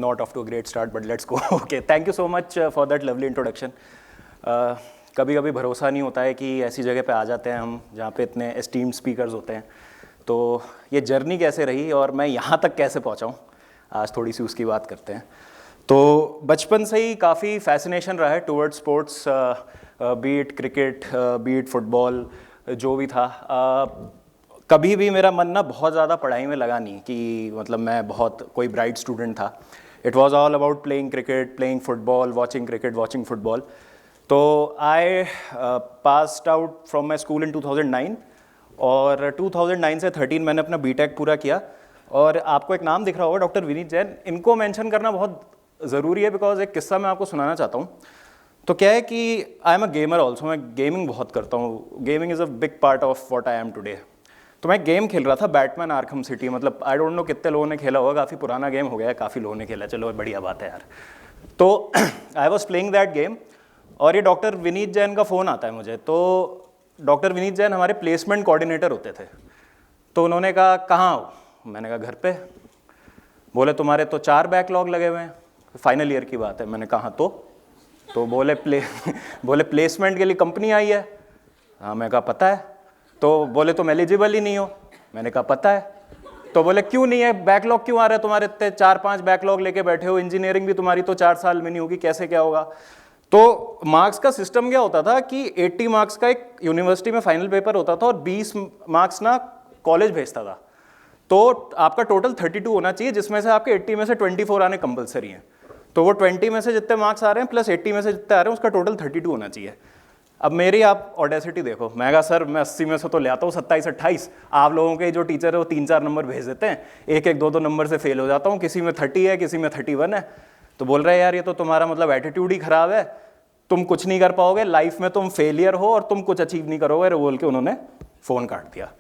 not off to a great start, but let's go. Okay, thank you so much for that lovely introduction. कभी कभी भरोसा नहीं होता है कि ऐसी जगह पे आ जाते हैं हम जहाँ पे इतने एस्टीम्ड स्पीकर्स होते हैं. तो ये जर्नी कैसे रही और मैं यहाँ तक कैसे पहुँचा हूँ, आज थोड़ी सी उसकी बात करते हैं. तो बचपन से ही काफ़ी फैसिनेशन रहा है towards sports, be it cricket, be it football, जो भी था. कभी भी मेरा मन ना बहुत ज़्यादा पढ़ाई में लगा नहीं कि मतलब मैं बहुत कोई ब्राइट स्टूडेंट था. It was all about playing cricket, playing football, watching cricket, watching football. तो I passed out from my school in 2009 और 2009 से 13 मैंने अपना बीटेक पूरा किया. और आपको एक नाम दिख रहा होगा, डॉक्टर विनीत जैन. इनको मेंशन करना बहुत ज़रूरी है बिकॉज एक किस्सा मैं आपको सुनाना चाहता हूँ. तो क्या है कि I am a gamer also, मैं गेमिंग बहुत करता हूँ. Gaming is a big part of what I am today. तो मैं गेम खेल रहा था, बैटमैन आर्खम सिटी. मतलब आई डोंट नो कितने लोगों ने खेला होगा, काफ़ी पुराना गेम हो गया है, काफ़ी लोगों ने खेला, चलो बढ़िया बात है यार. तो I was playing that game और ये डॉक्टर विनीत जैन का फ़ोन आता है मुझे. तो डॉक्टर विनीत जैन हमारे प्लेसमेंट कोऑर्डिनेटर होते थे. तो उन्होंने कहा कहाँ हो? मैंने कहा घर पे. बोले तुम्हारे तो 4 बैकलॉग लगे हुए हैं, फाइनल ईयर की बात है. मैंने कहा तो बोले प्लेसमेंट के लिए कंपनी आई है. हाँ, मैं कहा पता है. तो बोले तुम एलिजिबल ही नहीं हो. मैंने कहा पता है. तो बोले क्यों नहीं है, बैकलॉग क्यों आ रहा है तुम्हारे, इतने 4-5 बैकलॉग लेके बैठे हो, इंजीनियरिंग भी तुम्हारी तो 4 साल में नहीं होगी, कैसे क्या होगा. तो मार्क्स का सिस्टम क्या होता था कि 80 मार्क्स का एक यूनिवर्सिटी में फाइनल पेपर होता था और 20 मार्क्स ना कॉलेज भेजता था. तो आपका टोटल 32 होना चाहिए, जिसमें से आपके 80 में से 24 आने कंपलसरी हैं. तो वो 20 में से जितने मार्क्स आ रहे हैं प्लस 80 में से जितने आ रहे हैं उसका टोटल 32 होना चाहिए. अब मेरी आप ऑडेसिटी देखो, मैं कहा सर मैं 80 में से तो ले आता हूँ 27-28. आप लोगों के जो टीचर है वो 3-4 नंबर भेज देते हैं, 1-1, 2-2 नंबर से फेल हो जाता हूँ. किसी में 30 है, किसी में 31 है. तो बोल रहे हैं यार ये तो तुम्हारा मतलब एटीट्यूड ही खराब है, तुम कुछ नहीं कर पाओगे लाइफ में, तुम फेलियर हो और तुम कुछ अचीव नहीं करोगे, बोल के उन्होंने फ़ोन काट दिया.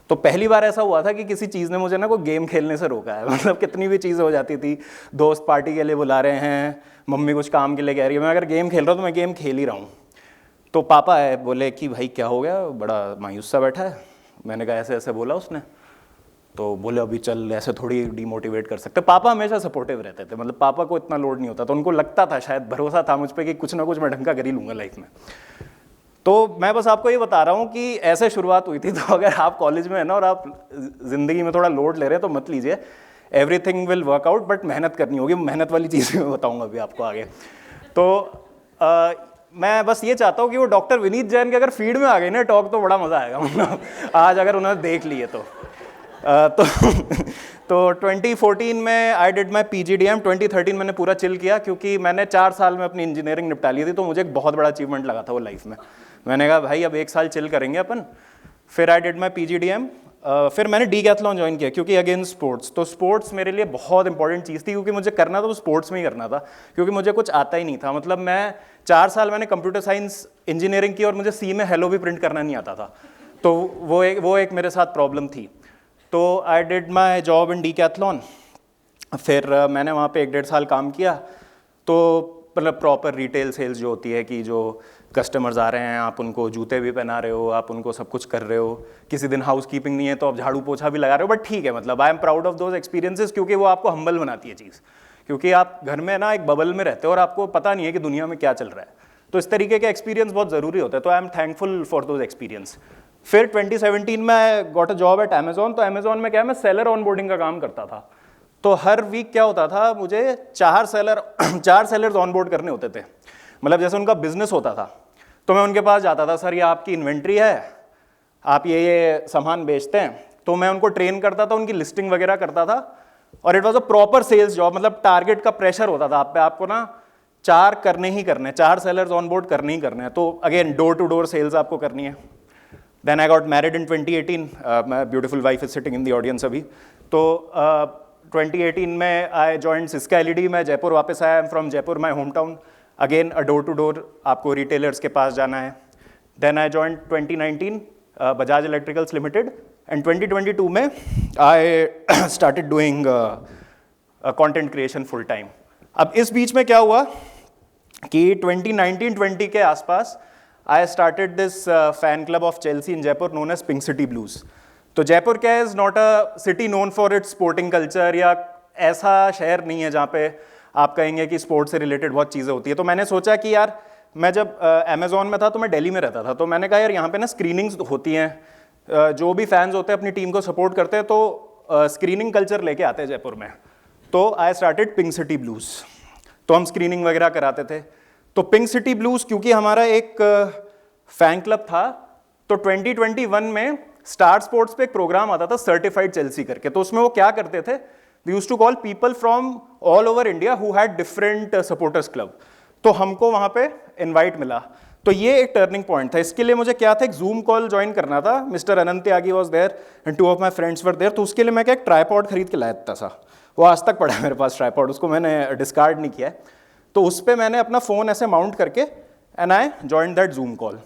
तो पहली बार ऐसा हुआ था कि किसी चीज़ ने मुझे ना कोई गेम खेलने से रोका है. मतलब कितनी भी चीज़ें हो जाती थी, दोस्त पार्टी के लिए बुला रहे हैं, मम्मी कुछ काम के लिए कह रही है, मैं अगर गेम खेल रहा हूँ तो मैं गेम खेल ही रहा हूँ. तो पापा है, बोले कि भाई क्या हो गया, बड़ा मायूस सा बैठा है. मैंने कहा ऐसे ऐसे बोला उसने. तो बोले अभी चल, ऐसे थोड़ी डीमोटिवेट कर सकते. पापा हमेशा सपोर्टिव रहते थे, मतलब पापा को इतना लोड नहीं होता. तो उनको लगता था, शायद भरोसा था मुझ पर कि कुछ ना कुछ मैं ढंग का कर ही लूँगा लाइफ में. तो मैं बस आपको ये बता रहा हूँ कि ऐसे शुरुआत हुई थी. तो अगर आप कॉलेज में है ना और आप ज़िंदगी में थोड़ा लोड ले रहे हैं तो मत लीजिए, everything will work out, but मेहनत करनी होगी. मेहनत वाली चीज़ मैं बताऊँगा अभी आपको आगे. तो मैं बस ये चाहता हूँ कि वो डॉक्टर विनीत जैन के अगर फीड में आ गई ना टॉक तो बड़ा मज़ा आएगा. मतलब आज अगर उन्होंने देख लिए तो 2014 में आई डिड माई PGDM. 2013 मैंने पूरा चिल किया क्योंकि मैंने 4 साल में अपनी इंजीनियरिंग निपटा ली थी. तो मुझे एक बहुत बड़ा अचीवमेंट लगा था वो लाइफ में. मैंने कहा भाई अब 1 साल चिल करेंगे अपन. फिर आई डिड माई PGDM. फिर मैंने डीकैथलॉन ज्वाइन किया क्योंकि अगेन स्पोर्ट्स. तो स्पोर्ट्स मेरे लिए बहुत इंपॉर्टेंट चीज़ थी क्योंकि मुझे करना था तो स्पोर्ट्स में ही करना था, क्योंकि मुझे कुछ आता ही नहीं था. मतलब मैं 4 साल मैंने कंप्यूटर साइंस इंजीनियरिंग की और मुझे सी में हेलो भी प्रिंट करना नहीं आता था. तो वो एक मेरे साथ प्रॉब्लम थी. तो I did my job in Decathlon. फिर मैंने वहाँ पे 1-1.5 साल काम किया. तो मतलब प्रॉपर रिटेल सेल्स जो होती है कि जो कस्टमर्स आ रहे हैं, आप उनको जूते भी पहना रहे हो, आप उनको सब कुछ कर रहे हो. किसी दिन हाउस कीपिंग नहीं है तो आप झाड़ू पोछा भी लगा रहे हो, बट ठीक है. मतलब I am proud of those experiences क्योंकि वो आपको हम्बल बनाती है चीज़. क्योंकि आप घर में ना एक बबल में रहते हो और आपको पता नहीं है कि दुनिया में क्या चल रहा है. तो इस तरीके के एक्सपीरियंस बहुत ज़रूरी होता है. तो I am thankful for those experience. फिर 2017 में got a job eight Amazon. तो अमेजॉन में क्या है, मैं सेलर ऑनबोर्डिंग का काम करता था. तो हर वीक क्या होता था, मुझे 4 सेलर्स ऑनबोर्ड करने होते थे. मतलब जैसे उनका बिजनेस होता था तो मैं उनके पास जाता था, सर ये आपकी इन्वेंट्री है, आप ये सामान बेचते हैं. तो मैं उनको ट्रेन करता था, उनकी लिस्टिंग वगैरह करता था. और it was a proper sales job. मतलब टारगेट का प्रेशर होता था आप पे, आपको ना 4 करने ही करने हैं, 4 सेलर्स ऑनबोर्ड करने ही करने हैं. तो again door to door sales आपको करनी है. Then I got married in 2018. My beautiful wife is sitting in the audience अभी. तो 2018 में आई जॉइंड सिस्का एलईडी. मैं जयपुर वापस आया. From Jaipur, my home town. Again a door to door, आपको रिटेलर्स के पास जाना है. Then I joined 2019 Bajaj electricals limited. And 2022 में I started doing content creation full time. अब इस बीच में क्या हुआ कि 2019-20 के आसपास I started this fan club of Chelsea in Jaipur known as Pink City Blues. तो जयपुर क्या is not a city known for its sporting culture या ऐसा शहर नहीं है जहाँ पे आप कहेंगे कि स्पोर्ट्स से रिलेटेड बहुत चीज़ें होती है। तो मैंने सोचा कि यार मैं जब अमेज़ॉन में था तो मैं दिल्ली में रहता था, तो मैंने कहा यार यहाँ पे ना स्क्रीनिंग्स होती हैं, जो भी फैंस होते हैं अपनी टीम को सपोर्ट करते हैं, तो स्क्रीनिंग कल्चर लेके आते हैं जयपुर में। तो I started pink city blues, तो हम स्क्रीनिंग वगैरह कराते थे। तो पिंक सिटी ब्लूज़ क्योंकि हमारा एक फैन क्लब था, तो 2021 में स्टार स्पोर्ट्स पे एक प्रोग्राम आता था सर्टिफाइड चेल्सी करके। तो उसमें वो क्या करते थे, we used to call people from all over India who had different supporters club. तो हमको वहाँ पे इनवाइट मिला, तो ये एक टर्निंग पॉइंट था। इसके लिए मुझे क्या था, एक जूम कॉल ज्वाइन करना था। Mr Anant Tyagi was there and 2 of my friends were there. तो उसके लिए मैं क्या एक ट्राईपॉड खरीद के लाया था, वो आज तक पड़ा है मेरे पास ट्राईपॉड, उसको मैंने डिस्कार्ड नहीं किया है। तो उस पर मैंने अपना फ़ोन ऐसे माउंट करके and I join that zoom call.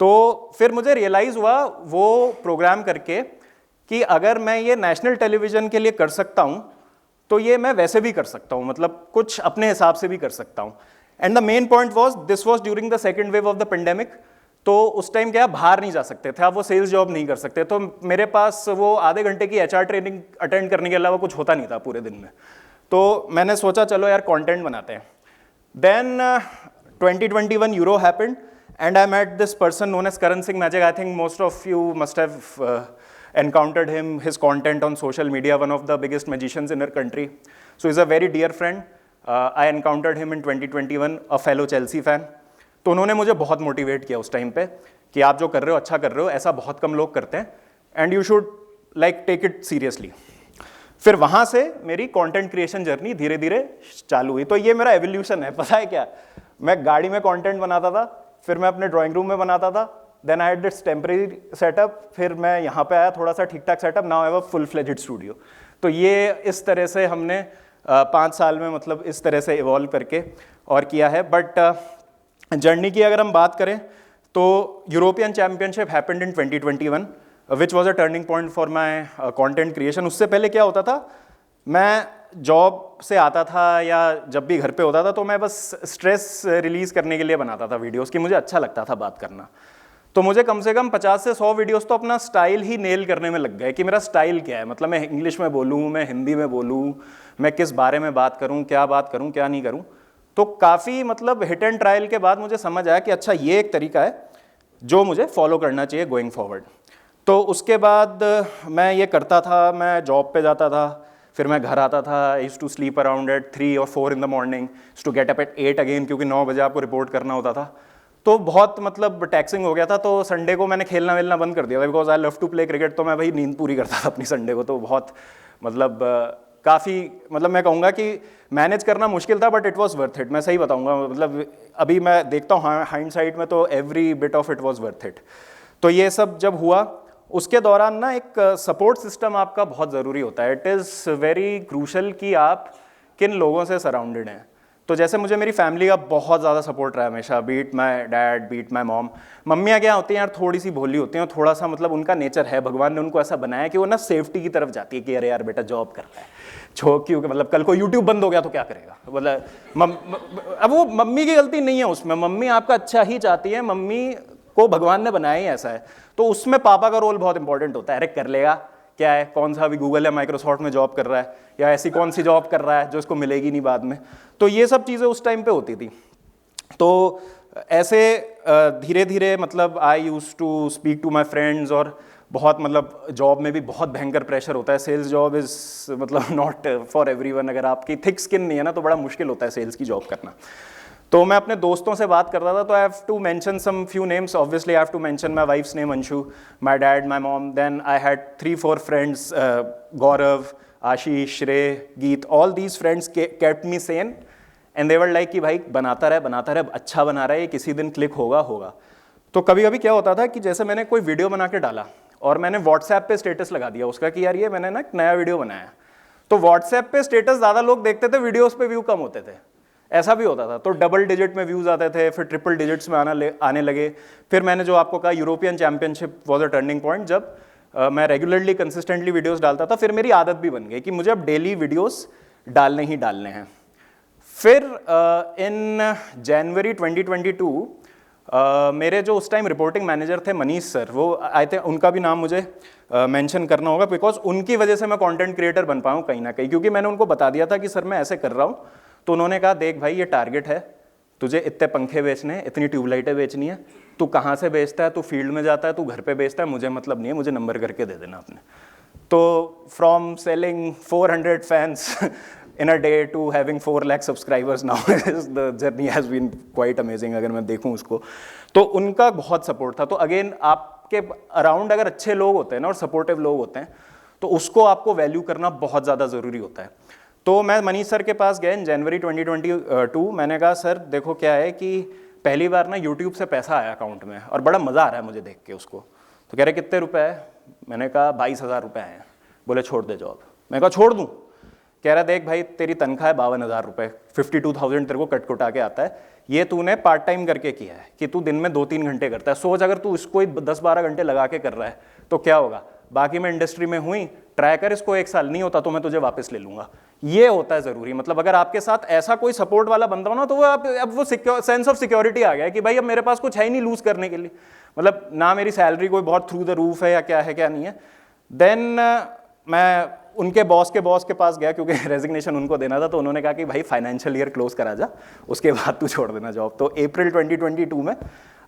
तो फिर मुझे रियलाइज़ हुआ वो प्रोग्राम करके कि अगर मैं ये नेशनल टेलीविज़न के लिए कर सकता हूँ तो ये मैं वैसे भी कर सकता हूँ, मतलब कुछ अपने हिसाब से भी कर सकता हूँ। And the main point was this was during the second wave of the pandemic. तो उस टाइम क्या बाहर नहीं जा सकते थे आप, वो सेल्स जॉब नहीं कर सकते, तो मेरे पास वो आधे घंटे की HR ट्रेनिंग अटेंड करने के अलावा कुछ होता नहीं था पूरे दिन में। तो मैंने सोचा चलो यार कंटेंट बनाते हैं। Then 2021 Euro happened and I met this person known as Karan Singh Magic. I think most of you must have encountered him, his content on social media, one of the biggest magicians in our country. So he's a very dear friend. I encountered him in 2021, a fellow Chelsea fan. तो उन्होंने मुझे बहुत motivate किया उस time पे कि आप जो कर रहे हो अच्छा कर रहे हो, ऐसा बहुत कम लोग करते हैं and you should like take it seriously. फिर वहाँ से मेरी कंटेंट क्रिएशन जर्नी धीरे धीरे चालू हुई। तो ये मेरा एवोल्यूशन है, पता है क्या, मैं गाड़ी में कंटेंट बनाता था, फिर मैं अपने ड्राइंग रूम में बनाता था, then I had this temporary setup, फिर मैं यहाँ पे आया थोड़ा सा ठीक ठाक setup, now I have a full fledged studio. तो ये इस तरह से हमने 5 साल में मतलब इस तरह से इवॉल्व करके और किया है। बट जर्नी की अगर हम बात करें तो European championship happened in 2021 which was a turning point for my content creation. उससे पहले क्या होता था, मैं जॉब से आता था या जब भी घर पे होता था तो मैं बस स्ट्रेस रिलीज़ करने के लिए बनाता था वीडियोज़ की, मुझे अच्छा लगता था बात करना। तो मुझे कम से कम 50 से 100 वीडियोस तो अपना स्टाइल ही नेल करने में लग गए कि मेरा स्टाइल क्या है, मतलब मैं इंग्लिश में बोलूँ, मैं हिंदी में बोलूँ, मैं किस बारे में बात करूँ, क्या नहीं करूँ। तो काफ़ी मतलब हिट एंड ट्रायल के बाद मुझे समझ आया कि अच्छा ये एक तरीका है जो मुझे फॉलो करना चाहिए गोइंग फॉरवर्ड। तो उसके बाद मैं ये करता था, मैं जॉब पे जाता था, फिर मैं घर आता था, I used to sleep around at 3 और 4 in the morning, to get up at 8 again, क्योंकि 9 बजे आपको रिपोर्ट करना होता था। तो बहुत मतलब टैक्सिंग हो गया था। तो संडे को मैंने खेलना वेलना बंद कर दिया था, because I love to play cricket. तो मैं भाई नींद पूरी करता था अपनी संडे को। तो बहुत मतलब काफ़ी मतलब मैं कहूँगा कि मैनेज करना मुश्किल था, but it was worth it. मैं सही बताऊँगा, मतलब अभी मैं देखता हूँ हाइंडसाइट में तो every bit of it was worth it. तो ये सब जब हुआ उसके दौरान ना एक सपोर्ट सिस्टम आपका बहुत ज़रूरी होता है। इट इज़ वेरी क्रूशल कि आप किन लोगों से सराउंडेड हैं। तो जैसे मुझे मेरी फैमिली का बहुत ज़्यादा सपोर्ट रहा है हमेशा, beat my dad, beat my mom. मम्मियाँ क्या होती हैं यार, थोड़ी सी भोली होती हैं, थोड़ा सा मतलब उनका नेचर है, भगवान ने उनको ऐसा बनाया कि वो ना सेफ्टी की तरफ जाती है कि अरे यार बेटा जॉब कर रहा है, क्योंकि मतलब कल को यूट्यूब बंद हो गया तो क्या करेगा, मतलब अब वो मम्मी की गलती नहीं है उसमें, मम्मी आपका अच्छा ही चाहती है, मम्मी को भगवान ने बनाया ही ऐसा है। तो उसमें पापा का रोल बहुत इंपॉर्टेंट होता है। अरे कर लेगा, क्या है, कौन सा अभी गूगल या माइक्रोसॉफ्ट में जॉब कर रहा है, या ऐसी कौन सी जॉब कर रहा है जो इसको मिलेगी नहीं बाद में। तो ये सब चीज़ें उस टाइम पे होती थी। तो ऐसे धीरे धीरे मतलब I used to speak to my friends, और बहुत मतलब जॉब में भी बहुत भयंकर प्रेशर होता है। सेल्स जॉब इज़ मतलब नॉट फॉर एवरीवन। अगर आपकी थिक स्किन नहीं है ना तो बड़ा मुश्किल होता है सेल्स की जॉब करना। तो मैं अपने दोस्तों से बात कर रहा था, तो I have to mention some few names. Obviously I have to mention my wife's name Anshu, my dad, my mom, then I had 3-4 friends, Gaurav, Ashish, Shrey, Geet. All these friends kept me sane and they were like कि भाई बनाता रहे, अच्छा बना रहा है, ये किसी दिन क्लिक होगा। तो कभी कभी क्या होता था कि जैसे मैंने कोई वीडियो बना के डाला और मैंने व्हाट्सएप पे स्टेटस लगा दिया उसका कि यार ये मैंने ना एक नया वीडियो बनाया, तो व्हाट्सएप पे स्टेटस ज़्यादा लोग देखते थे, वीडियोस पे व्यू कम होते थे। ऐसा भी होता था। तो डबल डिजिट में व्यूज़ आते थे, फिर ट्रिपल डिजिट्स में आने लगे। फिर मैंने जो आपको कहा European championship was a turning point, जब मैं रेगुलरली कंसिस्टेंटली वीडियोस डालता था। फिर मेरी आदत भी बन गई कि मुझे अब डेली वीडियोस डालने ही डालने हैं। फिर इन जनवरी 2022 मेरे जो उस टाइम रिपोर्टिंग मैनेजर थे मनीष सर, वो आई थिंक उनका भी नाम मुझे मेंशन करना होगा, बिकॉज उनकी वजह से मैं कंटेंट क्रिएटर बन पाऊँ कहीं ना कहीं, क्योंकि मैंने उनको बता दिया था कि सर मैं ऐसे कर रहा हूँ। तो उन्होंने कहा देख भाई ये टारगेट है, तुझे इतने पंखे बेचने हैं, इतनी ट्यूबलाइटें बेचनी है, तू कहाँ से बेचता है, तू फील्ड में जाता है, तू घर पे बेचता है, मुझे मतलब नहीं है, मुझे नंबर करके दे देना आपने। तो from selling 400 fans in a day to having 4 lakh subscribers now, the journey has been quite amazing अगर मैं देखूं उसको। तो उनका बहुत सपोर्ट था। तो अगेन आपके अराउंड अगर अच्छे लोग होते हैं ना और सपोर्टिव लोग होते हैं, तो उसको आपको वैल्यू करना बहुत ज़्यादा ज़रूरी होता है। तो मैं मनीष सर के पास गया इन जनवरी 2022। मैंने कहा सर देखो क्या है कि पहली बार ना यूट्यूब से पैसा आया अकाउंट में और बड़ा मज़ा आ रहा है मुझे देख के उसको। तो कह रहे कितने रुपए है? मैंने कहा 22,000 रुपये आए हैं। बोले छोड़ दे जॉब। मैं कहा छोड़ दूँ? कह रहा देख भाई तेरी तनख्वाह है 52,000 रुपये, 52,000 तेरे को कटकुटा के आता है, ये तूने पार्ट टाइम करके किया है कि तू दिन में 2-3 घंटे करता है। सोच अगर तू इसको 10-12 घंटे लगा के कर रहा है तो क्या होगा। बाकी मैं इंडस्ट्री में हुई, ट्राई कर इसको, 1 साल नहीं होता तो मैं तुझे वापस ले लूंगा। ये होता है ज़रूरी। मतलब अगर आपके साथ ऐसा कोई सपोर्ट वाला बंदा हो ना, तो वो अब वो सेंस ऑफ सिक्योरिटी आ गया है कि भाई अब मेरे पास कुछ है ही नहीं लूज करने के लिए। मतलब ना मेरी सैलरी कोई बहुत थ्रू द रूफ है या क्या है क्या नहीं है। देन मैं उनके बॉस के पास गया, क्योंकि रेजिग्नेशन उनको देना था। तो उन्होंने कहा कि भाई फाइनेंशियल ईयर क्लोज करा जा, उसके बाद तू छोड़ देना जॉब। तो अप्रैल 2022 में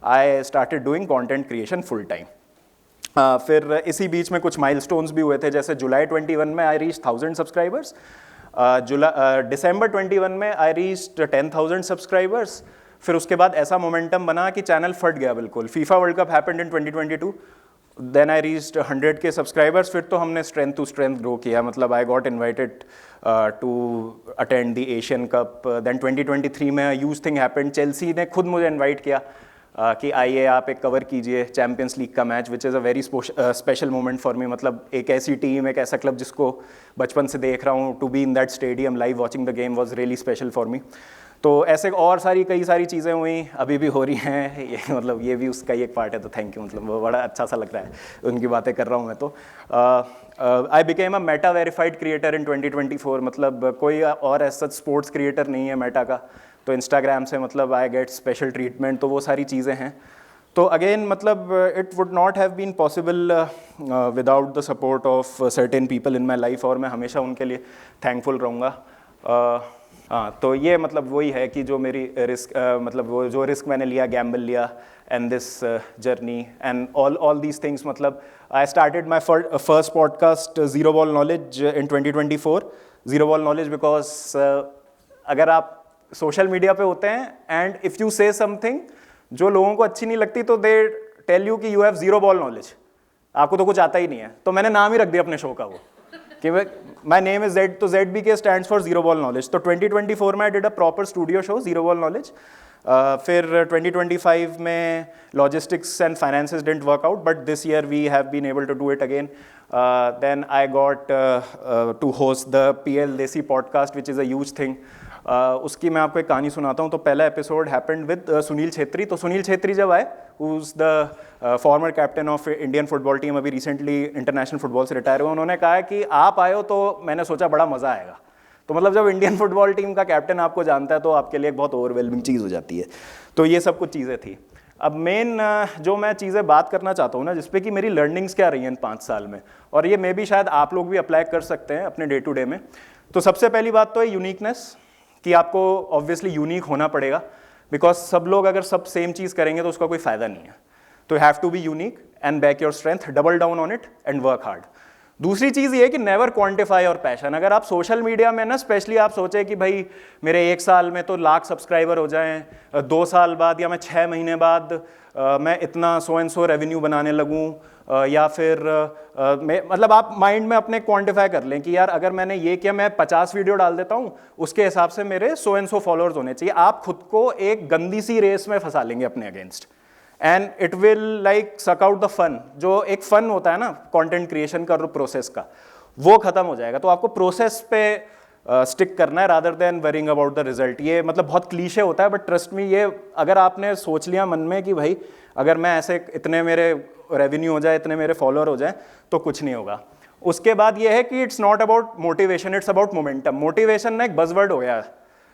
I started doing content creation full time. फिर इसी बीच में कुछ माइलस्टोन्स भी हुए थे, जैसे जुलाई 21 में आई रीच 1000 सब्सक्राइबर्स, दिसंबर 21 में आई रीच 10,000 सब्सक्राइबर्स। फिर उसके बाद ऐसा मोमेंटम बना कि चैनल फट गया बिल्कुल। FIFA World Cup happened in 2022, then I reached 100K subscribers. फिर तो हमने स्ट्रेंथ टू स्ट्रेंथ ग्रो किया। मतलब I got invited to attend the Asian Cup. Then 2023 में यूज थिंग हैपेंड, चेल्सी ने खुद मुझे इन्वाइट किया कि आइए आप एक कवर कीजिए चैम्पियंस लीग का match, which is a very special moment for me. मतलब एक ऐसी टीम, एक ऐसा क्लब जिसको बचपन से देख रहा हूँ, to be in that stadium live watching the game was really special for me. तो ऐसे और कई सारी चीज़ें हुई, अभी भी हो रही हैं ये। मतलब ये भी उसका ही एक पार्ट है। तो थैंक यू, मतलब वो बड़ा अच्छा सा लग रहा है उनकी बातें कर रहा हूँ मैं। तो I became a Meta verified creator in 2024। मतलब कोई और ऐसा स्पोर्ट्स क्रिएटर नहीं है मेटा का, तो इंस्टाग्राम से मतलब आई गेट स्पेशल ट्रीटमेंट। तो वो सारी चीज़ें हैं। तो अगेन मतलब it would not have been possible without the support of certain people in my life, और मैं हमेशा उनके लिए थैंकफुल रहूँगा। हाँ, तो ये मतलब वही है कि जो मेरी रिस्क मतलब वो जो रिस्क मैंने लिया, गैम्बल लिया, and this journey and all these things. मतलब I started my first podcast zero ball knowledge in 2024। Zero ball knowledge because अगर आप सोशल मीडिया पे होते हैं and if you say something जो लोगों को अच्छी नहीं लगती, तो दे टेल यू कि you have zero ball knowledge, आपको तो कुछ आता ही नहीं है। तो मैंने नाम ही रख दिया अपने शो का वो कि माई नेम इज जेड, तो ZBK stands for Zero ball Knowledge. तो 2024 में I did a proper studio show Zero ball Knowledge. फिर 2025 में logistics and finances didn't work out, but this year we have been able to do it again. Then I got to host the PL Desi podcast which is a huge thing. उसकी मैं आपको एक कहानी सुनाता हूँ। तो पहला episode happened with Sunil Chhetri. तो सुनील छेत्री जब आए, who is the former captain of Indian football team, अभी रिसेंटली इंटरनेशनल फुटबॉल से रिटायर हुए, उन्होंने कहा कि आप आए हो तो मैंने सोचा बड़ा मज़ा आएगा। तो मतलब जब इंडियन फुटबॉल टीम का कैप्टन आपको जानता है तो आपके लिए एक बहुत ओवरवेलमिंग चीज़ हो जाती है। तो ये सब कुछ चीज़ें थी। अब मेन जो मैं चीज़ें बात करना चाहता हूँ ना, जिसपे कि मेरी लर्निंग्स क्या रही हैं इन 5 साल में, और ये मे भी शायद आप लोग भी अप्लाई कर सकते हैं अपने डे टू डे में। तो सबसे पहली बात तो है यूनिकनेस, कि आपको ऑब्वियसली यूनिक होना पड़ेगा, बिकॉज सब लोग अगर सब सेम चीज़ करेंगे तो उसका कोई फ़ायदा नहीं है। तो you have to be unique and back your strength, double down on it and work hard. दूसरी चीज़ ये है कि नेवर क्वांटिफाई योर पैशन। अगर आप सोशल मीडिया में ना स्पेशली आप सोचें कि भाई मेरे 1 साल में तो 1,00,000 सब्सक्राइबर हो जाएं, 2 साल बाद या मैं 6 महीने बाद मैं इतना सो एंड सो रेवेन्यू बनाने लगूं, या फिर मतलब आप माइंड में अपने क्वांटिफाई कर लें कि यार अगर मैंने ये किया, मैं 50 वीडियो डाल देता हूँ, उसके हिसाब से मेरे सो एंड सो फॉलोअर्स होने चाहिए। आप खुद को एक गंदी सी रेस में फंसा लेंगे अपने against, and it will like suck out the fun. जो एक फन होता है ना कंटेंट क्रिएशन का प्रोसेस का, वो खत्म हो जाएगा। तो आपको प्रोसेस पे स्टिक करना है rather than worrying about the result. ये मतलब बहुत क्लीशे होता है, बट ट्रस्ट मी, ये अगर आपने सोच लिया मन में कि भाई अगर मैं ऐसे इतने मेरे रेवेन्यू हो जाए, इतने मेरे फॉलोअर हो जाए, तो कुछ नहीं होगा। उसके बाद ये है कि it's not about motivation, it's about momentum. Motivation ना एक बज़वर्ड हो गया है,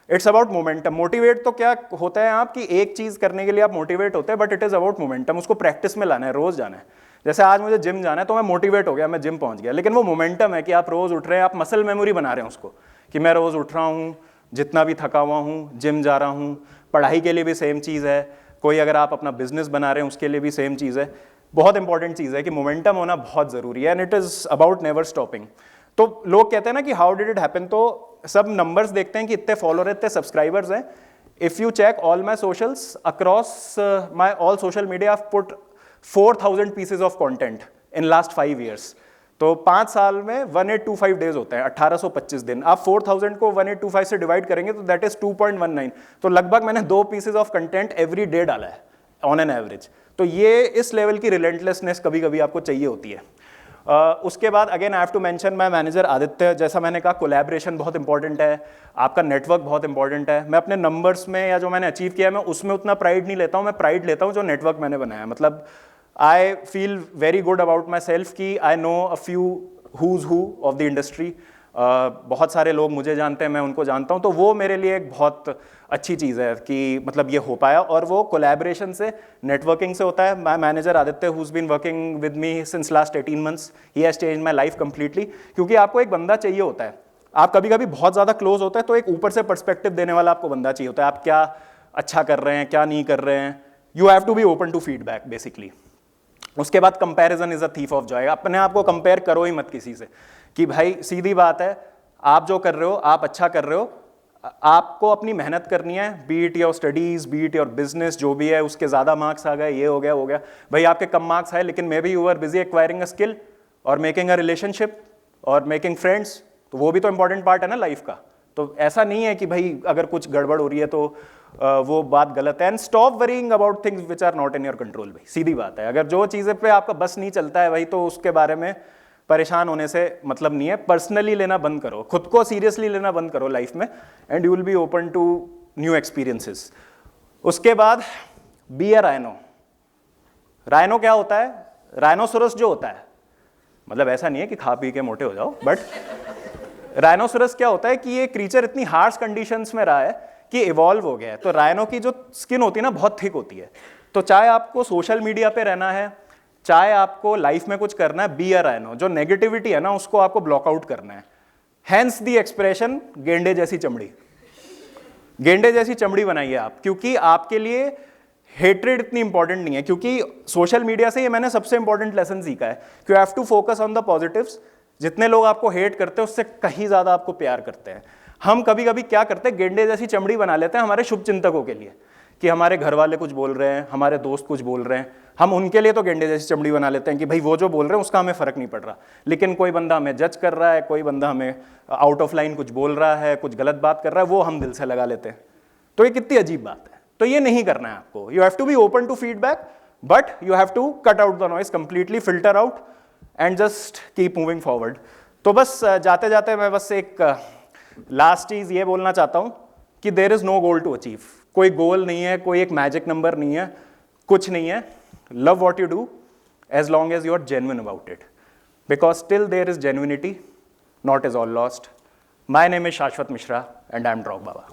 इट्स अबाउट मोमेंटम। मोटिवेट तो क्या होता है आप कि एक चीज़ करने के लिए आप मोटिवेट होते हैं, but it is about momentum. उसको प्रैक्टिस में लाना है, रोज़ जाना है। जैसे आज मुझे जिम जाना है तो मैं मोटिवेट हो गया, मैं जिम पहुंच गया, लेकिन वो मोमेंटम है कि आप रोज़ उठ रहे हैं, आप मसल मेमोरी बना रहे हैं उसको, कि मैं रोज़ उठ रहा हूँ, जितना भी थका हुआ हूँ, जिम जा रहा हूँ। पढ़ाई के लिए भी सेम चीज़ है, कोई अगर आप अपना बिजनेस बना रहे हैं उसके लिए भी सेम चीज़ है। बहुत इंपॉर्टेंट चीज़ है कि मोमेंटम होना बहुत ज़रूरी है, and it is about never stopping. तो लोग कहते हैं ना कि हाउ डिड इट हैपन, तो सब नंबर्स देखते हैं कि इतने फॉलोअर, इतने सब्सक्राइबर्स हैं। If you check all my socials across my all social media, I put 4000 pieces of content in last 5 years। तो 5 साल में 1825 डेज होते हैं, 1825 दिन। आप 4000 को 1825 से डिवाइड करेंगे तो दैट इज 2.19। तो लगभग मैंने 2 pieces of content every day डाला है ऑन एन एवरेज। तो ये इस लेवल की रिलेंटलेसनेस कभी कभी आपको चाहिए होती है। उसके बाद again I have to mention my manager Aditya. जैसा मैंने कहा, कोलैबोरेशन बहुत इंपॉर्टेंट है, आपका नेटवर्क बहुत इंपॉर्टेंट है। मैं अपने नंबर्स में या जो मैंने अचीव किया है, मैं उसमें उतना प्राइड नहीं लेता हूँ, मैं प्राइड लेता हूँ जो नेटवर्क मैंने बनाया। मतलब I feel very good about my self कि I know a few who's who of the industry. बहुत सारे लोग मुझे जानते हैं, मैं उनको जानता हूँ, तो वो मेरे लिए एक बहुत अच्छी चीज़ है कि मतलब ये हो पाया, और वो कोलैबोरेशन से, नेटवर्किंग से होता है। My manager Aditya, who's been working with me since last 18 months, he has change my life completely. क्योंकि आपको एक बंदा चाहिए होता है, आप कभी कभी बहुत ज़्यादा क्लोज होते हैं, तो एक ऊपर से पर्सपेक्टिव देने वाला आपको बंदा चाहिए होता है, आप क्या अच्छा कर रहे हैं, क्या नहीं कर रहे हैं। You have to be open to feedback basically. उसके बाद comparison is a thief of joy. अपने आप को कंपेयर करो ही मत किसी से, कि भाई सीधी बात है, आप जो कर रहे हो आप अच्छा कर रहे हो, आपको अपनी मेहनत करनी है, B it your studies, B it your business, जो भी है। उसके ज़्यादा मार्क्स आ गए, ये हो गया, हो गया, भाई आपके कम मार्क्स आए, लेकिन maybe you are busy acquiring a skill और मेकिंग अ रिलेशनशिप और मेकिंग फ्रेंड्स, तो वो भी तो इंपॉर्टेंट पार्ट है ना लाइफ का। तो ऐसा नहीं है कि भाई अगर कुछ गड़बड़ हो रही है तो वो बात गलत है। And stop worrying about things which are not in your control. भाई सीधी बात है, अगर जो चीज़ें पे आपका बस नहीं चलता है भाई, तो उसके बारे में परेशान होने से मतलब नहीं है। पर्सनली लेना बंद करो, खुद को सीरियसली लेना बंद करो लाइफ में, and you will be open to new experiences. उसके बाद बी अ राइनो। राइनो क्या होता है? राइनोसोरस जो होता है, मतलब ऐसा नहीं है कि खा पी के मोटे हो जाओ, बट राइनोसोरस क्या होता है कि ये क्रीचर इतनी हार्श कंडीशंस में रहा है कि इवॉल्व हो गया है। तो राइनो की जो स्किन होती है ना, बहुत थिक होती है। तो चाहे आपको सोशल मीडिया पे रहना है, चाहे आपको लाइफ में कुछ करना है, बी अ राइनो। जो नेगेटिविटी है ना, उसको आपको ब्लॉकआउट करना है। हैंस दी एक्सप्रेशन गेंडे जैसी चमड़ी। गेंडे जैसी चमड़ी बनाइए आप, क्योंकि आपके लिए हेट्रेड इतनी इंपॉर्टेंट नहीं है। क्योंकि सोशल मीडिया से ये मैंने सबसे इंपॉर्टेंट लेसन सीखा है कि you have to focus on the positives. जितने लोग आपको हेट करते हैं उससे कहीं ज्यादा आपको प्यार करते हैं। हम कभी कभी क्या करते हैं, गेंडे जैसी चमड़ी बना लेते हैं हमारे शुभ चिंतकों के लिए, कि हमारे घर वाले कुछ बोल रहे हैं, हमारे दोस्त कुछ बोल रहे हैं, हम उनके लिए तो गेंडे जैसी चमड़ी बना लेते हैं कि भाई वो जो बोल रहे हैं उसका हमें फर्क नहीं पड़ रहा। लेकिन कोई बंदा हमें जज कर रहा है, कोई बंदा हमें आउट ऑफ लाइन कुछ बोल रहा है, कुछ गलत बात कर रहा है, वो हम दिल से लगा लेते हैं। तो ये कितनी अजीब बात है। तो ये नहीं करना है आपको। You have to be open to feedback, but you have to cut out the noise, completely filter out and just keep moving forward. तो बस जाते जाते मैं बस एक लास्ट चीज ये बोलना चाहता हूं कि there is no goal to achieve. कोई गोल नहीं है, कोई एक मैजिक नंबर नहीं है, कुछ नहीं है। Love what you do as long as you are genuine about it, because till there is genuinity, not is all lost. My name is Shashwat Mishra and I am drop Baba.